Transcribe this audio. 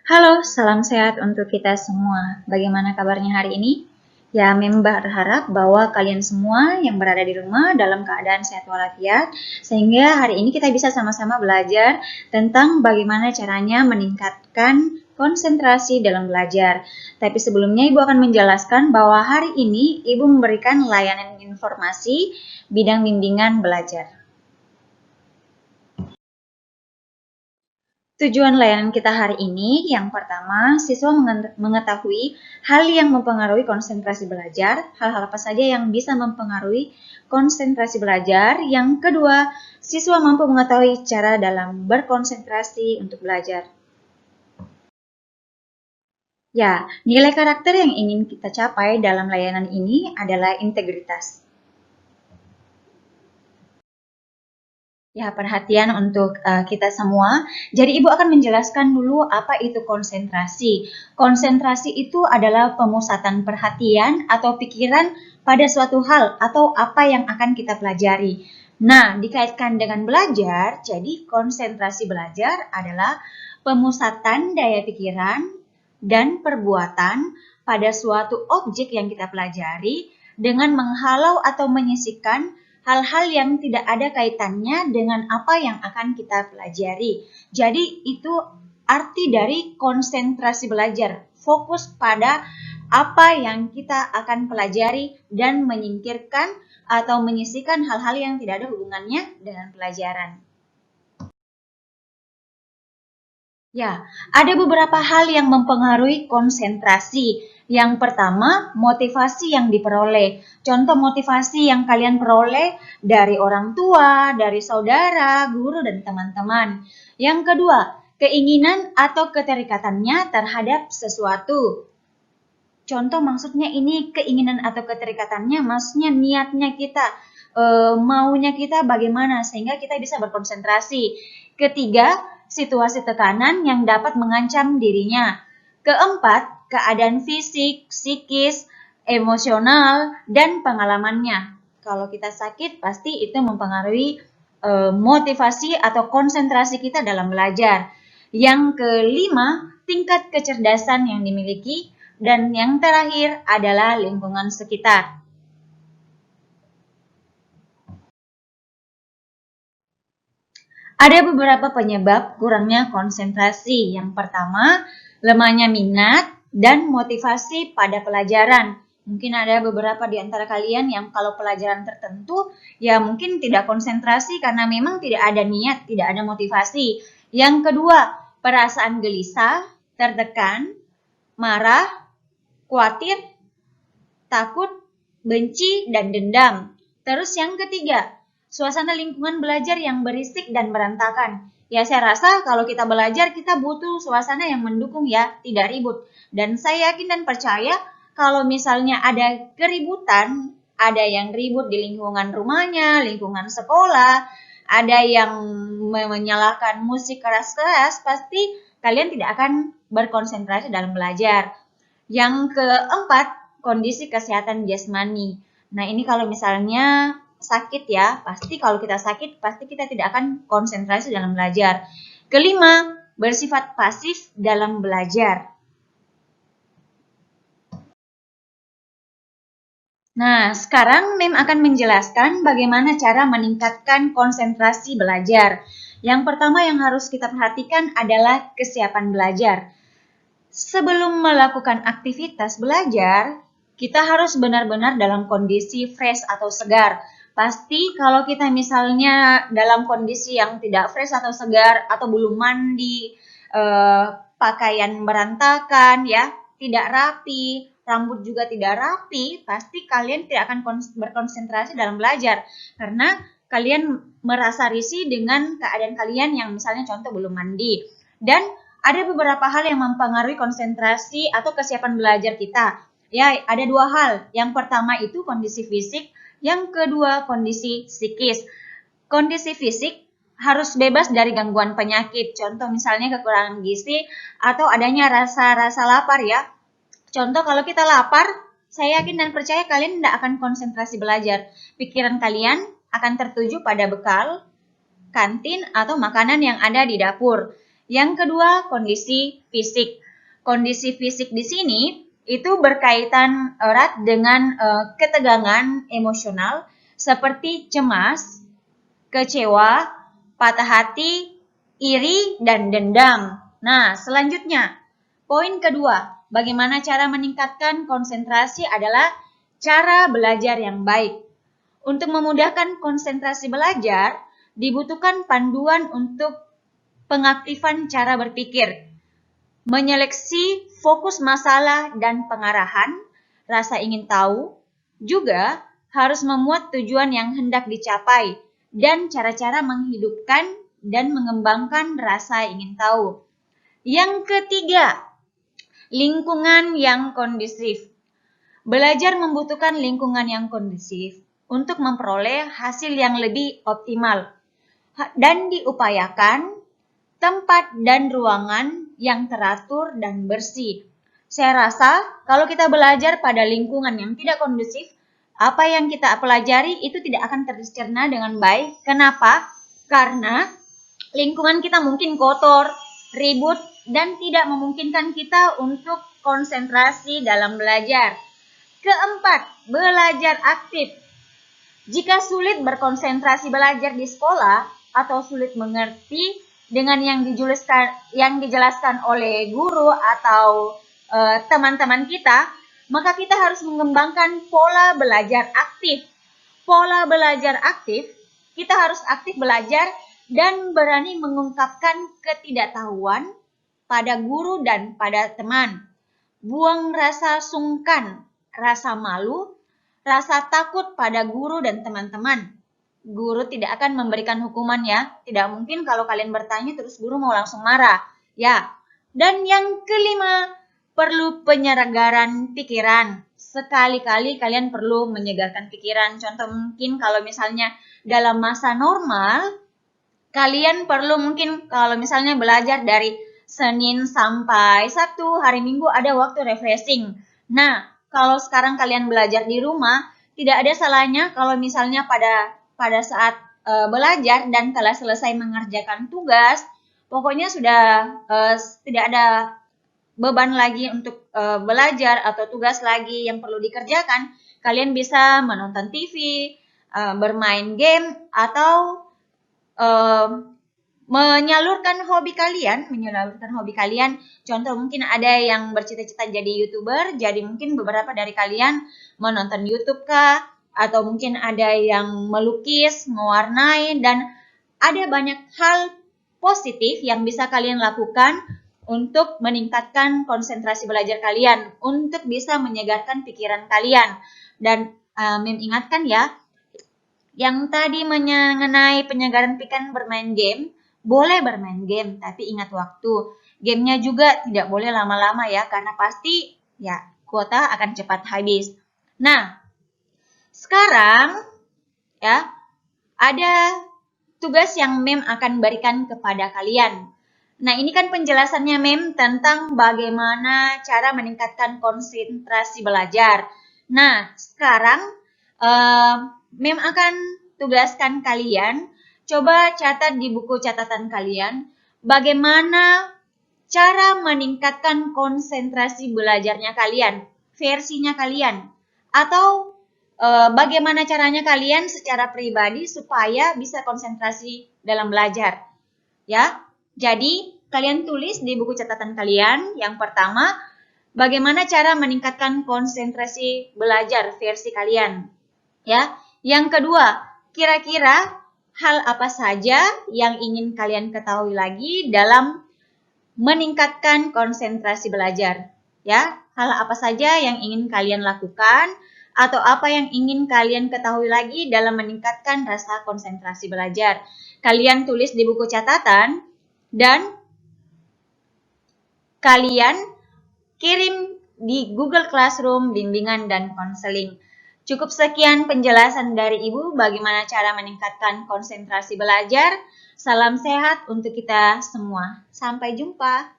Halo, salam sehat untuk kita semua. Bagaimana kabarnya hari ini? Ya, Mem berharap bahwa kalian semua yang berada di rumah dalam keadaan sehat walafiat, sehingga hari ini kita bisa sama-sama belajar tentang bagaimana caranya meningkatkan konsentrasi dalam belajar. Tapi sebelumnya Ibu akan menjelaskan bahwa hari ini Ibu memberikan layanan informasi bidang bimbingan belajar. Tujuan layanan kita hari ini, yang pertama, siswa mengetahui hal yang mempengaruhi konsentrasi belajar, hal-hal apa saja yang bisa mempengaruhi konsentrasi belajar. Yang kedua, siswa mampu mengetahui cara dalam berkonsentrasi untuk belajar. Ya, nilai karakter yang ingin kita capai dalam layanan ini adalah integritas. Ya, perhatian untuk kita semua. Jadi Ibu akan menjelaskan dulu apa itu konsentrasi. Konsentrasi itu adalah pemusatan perhatian atau pikiran pada suatu hal atau apa yang akan kita pelajari. Nah, dikaitkan dengan belajar, jadi konsentrasi belajar adalah pemusatan daya pikiran dan perbuatan pada suatu objek yang kita pelajari dengan menghalau atau menyisipkan hal-hal yang tidak ada kaitannya dengan apa yang akan kita pelajari. Jadi itu arti dari konsentrasi belajar, fokus pada apa yang kita akan pelajari dan menyingkirkan atau menyisihkan hal-hal yang tidak ada hubungannya dengan pelajaran. Ya, ada beberapa hal yang mempengaruhi konsentrasi. Yang pertama, motivasi yang diperoleh. Contoh motivasi yang kalian peroleh dari orang tua, dari saudara, guru, dan teman-teman. Yang kedua, keinginan atau keterikatannya terhadap sesuatu. Contoh maksudnya ini keinginan atau keterikatannya, maksudnya niatnya kita, maunya kita bagaimana sehingga kita bisa berkonsentrasi. Ketiga, situasi tekanan yang dapat mengancam dirinya. Keempat, keadaan fisik, psikis, emosional, dan pengalamannya. Kalau kita sakit, pasti itu mempengaruhi motivasi atau konsentrasi kita dalam belajar. Yang kelima, tingkat kecerdasan yang dimiliki. Dan yang terakhir adalah lingkungan sekitar. Ada beberapa penyebab kurangnya konsentrasi. Yang pertama, lemahnya minat dan motivasi pada pelajaran. Mungkin ada beberapa di antara kalian yang kalau pelajaran tertentu, ya mungkin tidak konsentrasi karena memang tidak ada niat, tidak ada motivasi. Yang kedua, perasaan gelisah, tertekan, marah, khawatir, takut, benci, dan dendam. Terus yang ketiga, suasana lingkungan belajar yang berisik dan berantakan. Ya, saya rasa kalau kita belajar, kita butuh suasana yang mendukung ya, tidak ribut. Dan saya yakin dan percaya kalau misalnya ada keributan, ada yang ribut di lingkungan rumahnya, lingkungan sekolah, ada yang menyalakan musik keras-keras, pasti kalian tidak akan berkonsentrasi dalam belajar. Yang keempat, kondisi kesehatan jasmani. Nah, ini kalau misalnya sakit ya, pasti kalau kita sakit, pasti kita tidak akan konsentrasi dalam belajar. Kelima, bersifat pasif dalam belajar. Nah, sekarang Mem akan menjelaskan bagaimana cara meningkatkan konsentrasi belajar. Yang pertama yang harus kita perhatikan adalah kesiapan belajar. Sebelum melakukan aktivitas belajar, kita harus benar-benar dalam kondisi fresh atau segar. Pasti kalau kita misalnya dalam kondisi yang tidak fresh atau segar atau belum mandi, pakaian berantakan ya, tidak rapi, rambut juga tidak rapi, pasti kalian tidak akan berkonsentrasi dalam belajar karena kalian merasa risih dengan keadaan kalian yang misalnya contoh belum mandi. Dan ada beberapa hal yang mempengaruhi konsentrasi atau kesiapan belajar kita. Ya, ada dua hal. Yang pertama itu kondisi fisik, yang kedua kondisi psikis. Kondisi fisik harus bebas dari gangguan penyakit. Contoh misalnya kekurangan gizi atau adanya rasa-rasa lapar ya. Contoh kalau kita lapar, saya yakin dan percaya kalian tidak akan konsentrasi belajar. Pikiran kalian akan tertuju pada bekal, kantin, atau makanan yang ada di dapur. Yang kedua, kondisi fisik. Kondisi fisik di sini itu berkaitan erat dengan ketegangan emosional seperti cemas, kecewa, patah hati, iri, dan dendam. Nah, selanjutnya, poin kedua, bagaimana cara meningkatkan konsentrasi adalah cara belajar yang baik. Untuk memudahkan konsentrasi belajar, dibutuhkan panduan untuk pengaktifan cara berpikir, menyeleksi fokus masalah dan pengarahan, rasa ingin tahu, juga harus memuat tujuan yang hendak dicapai, dan cara-cara menghidupkan dan mengembangkan rasa ingin tahu. Yang ketiga, lingkungan yang kondusif. Belajar membutuhkan lingkungan yang kondusif untuk memperoleh hasil yang lebih optimal dan diupayakan tempat dan ruangan yang teratur dan bersih. Saya rasa kalau kita belajar pada lingkungan yang tidak kondusif, apa yang kita pelajari itu tidak akan tercerna dengan baik. Kenapa? Karena lingkungan kita mungkin kotor, ribut, dan tidak memungkinkan kita untuk konsentrasi dalam belajar. Keempat, belajar aktif. Jika sulit berkonsentrasi belajar di sekolah atau sulit mengerti dengan yang dijelaskan oleh guru atau teman-teman kita, maka kita harus mengembangkan pola belajar aktif. Pola belajar aktif, kita harus aktif belajar dan berani mengungkapkan ketidaktahuan pada guru dan pada teman. Buang rasa sungkan, rasa malu, rasa takut pada guru dan teman-teman. Guru tidak akan memberikan hukuman ya. Tidak mungkin kalau kalian bertanya terus guru mau langsung marah. Ya. Dan yang kelima, perlu penyegaran pikiran. Sekali-kali kalian perlu menyegarkan pikiran. Contoh mungkin kalau misalnya dalam masa normal, kalian perlu mungkin kalau misalnya belajar dari Senin sampai Sabtu, hari Minggu ada waktu refreshing. Nah, kalau sekarang kalian belajar di rumah, tidak ada salahnya kalau misalnya pada saat belajar dan telah selesai mengerjakan tugas, pokoknya sudah tidak ada beban lagi untuk belajar atau tugas lagi yang perlu dikerjakan, kalian bisa menonton TV, bermain game, atau menyalurkan hobi kalian. Contoh mungkin ada yang bercita-cita jadi YouTuber, jadi mungkin beberapa dari kalian menonton YouTube kah, atau mungkin ada yang melukis, mewarnai, dan ada banyak hal positif yang bisa kalian lakukan untuk meningkatkan konsentrasi belajar kalian, untuk bisa menyegarkan pikiran kalian. Dan mengingatkan ya, yang tadi mengenai penyegaran pikiran bermain game, boleh bermain game, tapi ingat waktu. Gamenya juga tidak boleh lama-lama ya, karena pasti ya kuota akan cepat habis. Nah, sekarang ya ada tugas yang Mem akan berikan kepada kalian. Nah, ini kan penjelasannya Mem tentang bagaimana cara meningkatkan konsentrasi belajar. Nah, sekarang Mem akan tugaskan kalian, coba catat di buku catatan kalian bagaimana cara meningkatkan konsentrasi belajarnya kalian, versinya kalian, atau bagaimana caranya kalian secara pribadi supaya bisa konsentrasi dalam belajar. Ya, jadi kalian tulis di buku catatan kalian. Yang pertama, bagaimana cara meningkatkan konsentrasi belajar versi kalian. Ya, yang kedua, kira-kira hal apa saja yang ingin kalian ketahui lagi dalam meningkatkan konsentrasi belajar? Ya, hal apa saja yang ingin kalian lakukan atau apa yang ingin kalian ketahui lagi dalam meningkatkan rasa konsentrasi belajar? Kalian tulis di buku catatan dan kalian kirim di Google Classroom, bimbingan dan konseling. Cukup sekian penjelasan dari Ibu bagaimana cara meningkatkan konsentrasi belajar. Salam sehat untuk kita semua. Sampai jumpa.